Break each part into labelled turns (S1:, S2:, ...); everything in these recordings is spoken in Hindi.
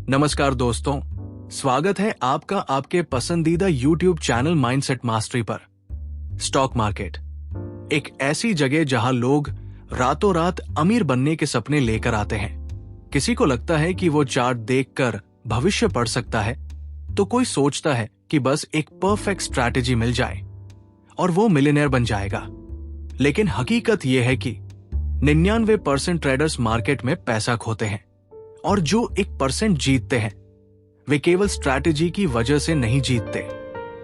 S1: नमस्कार दोस्तों, स्वागत है आपका आपके पसंदीदा YouTube चैनल माइंडसेट मास्टरी पर। स्टॉक मार्केट एक ऐसी जगह जहां लोग रातों रात अमीर बनने के सपने लेकर आते हैं। किसी को लगता है कि वो चार्ट देखकर भविष्य पढ़ सकता है, तो कोई सोचता है कि बस एक परफेक्ट स्ट्रैटेजी मिल जाए और वो मिलियनेयर बन जाएगा। लेकिन हकीकत यह है कि 99% ट्रेडर्स मार्केट में पैसा खोते हैं और जो 1% जीतते हैं वे केवल स्ट्रैटेजी की वजह से नहीं जीतते।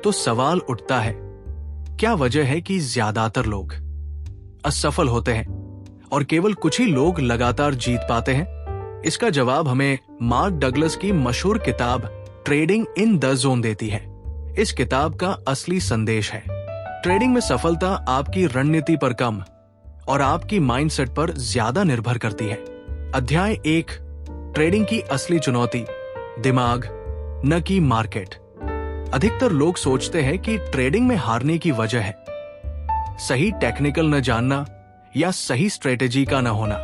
S1: तो सवाल उठता है, क्या वजह है कि ज्यादातर लोग असफल होते हैं और केवल कुछ ही लोग लगातार जीत पाते हैं? इसका जवाब हमें मार्क डगलस की मशहूर किताब ट्रेडिंग इन द जोन देती है। इस किताब का असली संदेश है, ट्रेडिंग में सफलता आपकी रणनीति पर कम और आपकी माइंडसेट पर ज्यादा निर्भर करती है। अध्याय 1, ट्रेडिंग की असली चुनौती, दिमाग न कि मार्केट। अधिकतर लोग सोचते हैं कि ट्रेडिंग में हारने की वजह है सही टेक्निकल न जानना या सही स्ट्रेटेजी का न होना।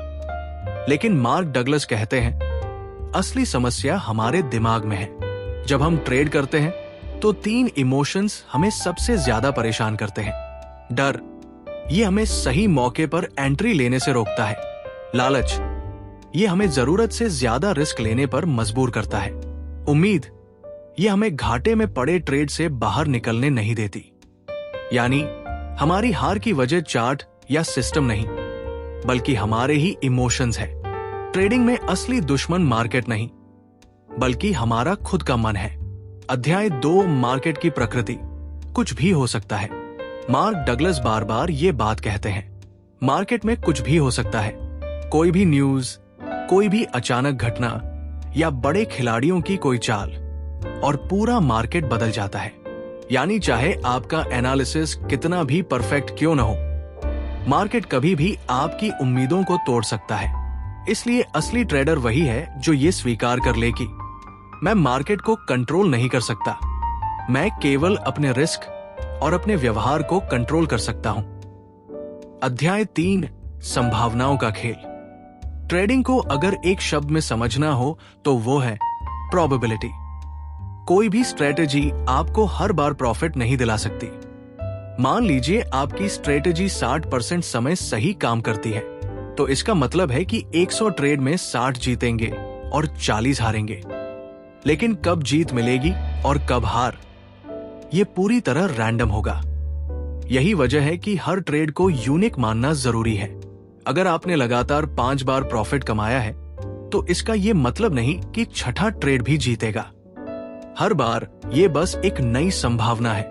S1: लेकिन मार्क डगलस कहते हैं असली समस्या हमारे दिमाग में है। जब हम ट्रेड करते हैं तो 3 इमोशंस हमें सबसे ज्यादा परेशान करते हैं। डर, ये हमें सही मौके पर एंट्री लेने से रोकता है। लालच, ये हमें जरूरत से ज्यादा रिस्क लेने पर मजबूर करता है। उम्मीद, ये हमें घाटे में पड़े ट्रेड से बाहर निकलने नहीं देती। यानी हमारी हार की वजह चार्ट या सिस्टम नहीं, बल्कि हमारे ही इमोशंस है। ट्रेडिंग में असली दुश्मन मार्केट नहीं, बल्कि हमारा खुद का मन है। अध्याय 2, मार्केट की प्रकृति। कुछ भी हो सकता है। मार्क डगलस बार बार ये बात कहते हैं, मार्केट में कुछ भी हो सकता है। कोई भी न्यूज, कोई भी अचानक घटना या बड़े खिलाड़ियों की कोई चाल और पूरा मार्केट बदल जाता है। यानी चाहे आपका एनालिसिस कितना भी परफेक्ट क्यों न हो, मार्केट कभी भी आपकी उम्मीदों को तोड़ सकता है। इसलिए असली ट्रेडर वही है जो ये स्वीकार कर ले कि मैं मार्केट को कंट्रोल नहीं कर सकता, मैं केवल अपने रिस्क और अपने व्यवहार को कंट्रोल कर सकता हूं। अध्याय 3, संभावनाओं का खेल। ट्रेडिंग को अगर एक शब्द में समझना हो तो वो है प्रोबेबिलिटी। कोई भी स्ट्रेटेजी आपको हर बार प्रॉफिट नहीं दिला सकती। मान लीजिए आपकी स्ट्रेटेजी 60% समय सही काम करती है, तो इसका मतलब है कि 100 ट्रेड में 60 जीतेंगे और 40 हारेंगे। लेकिन कब जीत मिलेगी और कब हार, ये पूरी तरह रैंडम होगा। यही वजह है कि हर ट्रेड को यूनिक मानना जरूरी है। अगर आपने लगातार 5 बार प्रॉफिट कमाया है, तो इसका यह मतलब नहीं कि छठा ट्रेड भी जीतेगा। हर बार ये बस एक नई संभावना है।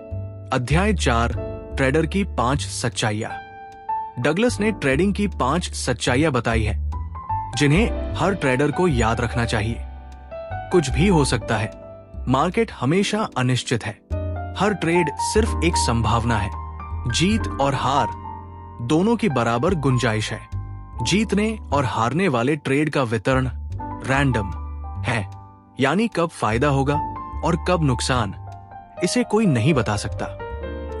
S1: अध्याय 4, ट्रेडर की 5 सच्चाइयां। डगलस ने ट्रेडिंग की 5 सच्चाइयां बताई है, जिन्हें हर ट्रेडर को याद रखना चाहिए। कुछ भी हो सकता है। मार्केट हमेशा अनिश्चित है। हर ट्रेड सिर्फ एक संभावना है। जीत और हार दोनों की बराबर गुंजाइश है। जीतने और हारने वाले ट्रेड का वितरण रैंडम है, यानी कब फायदा होगा और कब नुकसान, इसे कोई नहीं बता सकता।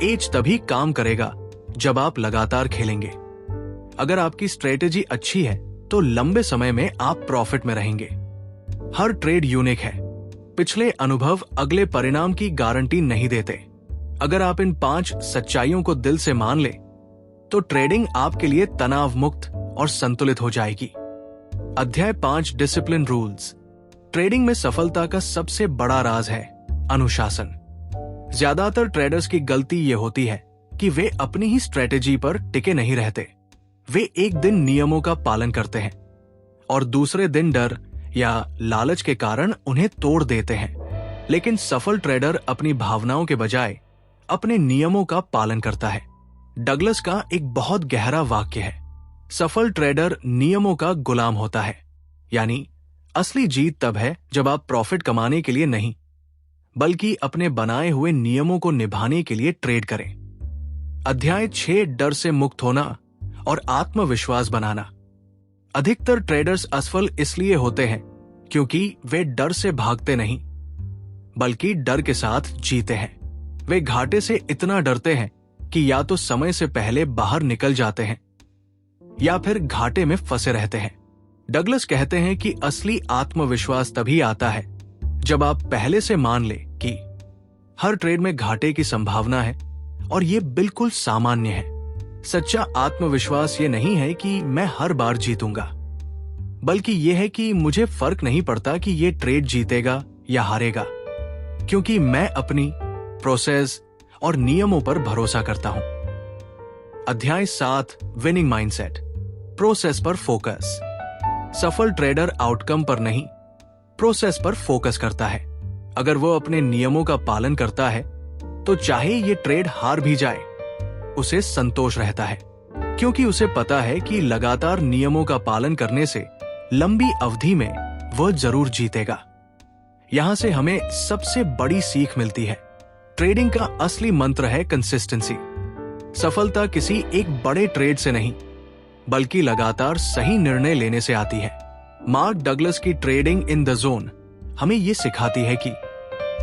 S1: एज तभी काम करेगा जब आप लगातार खेलेंगे। अगर आपकी स्ट्रेटेजी अच्छी है तो लंबे समय में आप प्रॉफिट में रहेंगे। हर ट्रेड यूनिक है। पिछले अनुभव अगले परिणाम की गारंटी नहीं देते। अगर आप इन 5 सच्चाइयों को दिल से मान ले तो ट्रेडिंग आपके लिए तनाव मुक्त और संतुलित हो जाएगी। अध्याय 5, डिसिप्लिन रूल्स। ट्रेडिंग में सफलता का सबसे बड़ा राज है अनुशासन। ज्यादातर ट्रेडर्स की गलती यह होती है कि वे अपनी ही स्ट्रेटेजी पर टिके नहीं रहते। वे एक दिन नियमों का पालन करते हैं और दूसरे दिन डर या लालच के कारण उन्हें तोड़ देते हैं। लेकिन सफल ट्रेडर अपनी भावनाओं के बजाय अपने नियमों का पालन करता है। डगलस का एक बहुत गहरा वाक्य है, सफल ट्रेडर नियमों का गुलाम होता है। यानी असली जीत तब है जब आप प्रॉफिट कमाने के लिए नहीं, बल्कि अपने बनाए हुए नियमों को निभाने के लिए ट्रेड करें। अध्याय 6, डर से मुक्त होना और आत्मविश्वास बनाना। अधिकतर ट्रेडर्स असफल इसलिए होते हैं क्योंकि वे डर से भागते नहीं, बल्कि डर के साथ जीते हैं। वे घाटे से इतना डरते हैं कि या तो समय से पहले बाहर निकल जाते हैं या फिर घाटे में फंसे रहते हैं। डगलस कहते हैं कि असली आत्मविश्वास तभी आता है जब आप पहले से मान ले कि हर ट्रेड में घाटे की संभावना है और ये बिल्कुल सामान्य है। सच्चा आत्मविश्वास ये नहीं है कि मैं हर बार जीतूंगा, बल्कि ये है कि मुझे फर्क नहीं पड़ता कि ये ट्रेड जीतेगा या हारेगा, क्योंकि मैं अपनी प्रोसेस और नियमों पर भरोसा करता हूं। अध्याय 7, विनिंग माइंडसेट, प्रोसेस पर फोकस। सफल ट्रेडर आउटकम पर नहीं, प्रोसेस पर फोकस करता है। अगर वो अपने नियमों का पालन करता है तो चाहे ये ट्रेड हार भी जाए, उसे संतोष रहता है, क्योंकि उसे पता है कि लगातार नियमों का पालन करने से लंबी अवधि में वह जरूर जीतेगा। यहां से हमें सबसे बड़ी सीख मिलती है। ट्रेडिंग का असली मंत्र है कंसिस्टेंसी। सफलता किसी एक बड़े ट्रेड से नहीं, बल्कि लगातार सही निर्णय लेने से आती है। मार्क डगलस की ट्रेडिंग इन द जोन हमें यह सिखाती है कि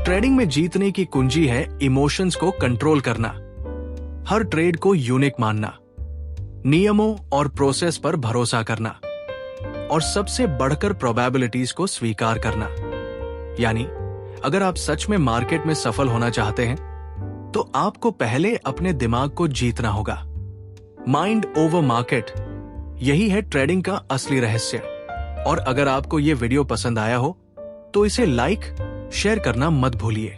S1: ट्रेडिंग में जीतने की कुंजी है इमोशंस को कंट्रोल करना, हर ट्रेड को यूनिक मानना, नियमों और प्रोसेस पर भरोसा करना, और सबसे बढ़कर प्रोबेबिलिटीज को स्वीकार करना। यानी अगर आप सच में मार्केट में सफल होना चाहते हैं तो आपको पहले अपने दिमाग को जीतना होगा। माइंड ओवर मार्केट, यही है ट्रेडिंग का असली रहस्य। और अगर आपको यह वीडियो पसंद आया हो तो इसे लाइक, शेयर करना मत भूलिए।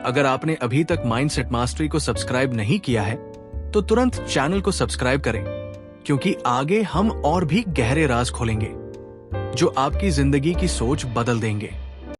S1: अगर आपने अभी तक माइंडसेट मास्टरी को सब्सक्राइब नहीं किया है तो तुरंत चैनल को सब्सक्राइब करें, क्योंकि आगे हम और भी गहरे राज खोलेंगे जो आपकी जिंदगी की सोच बदल देंगे।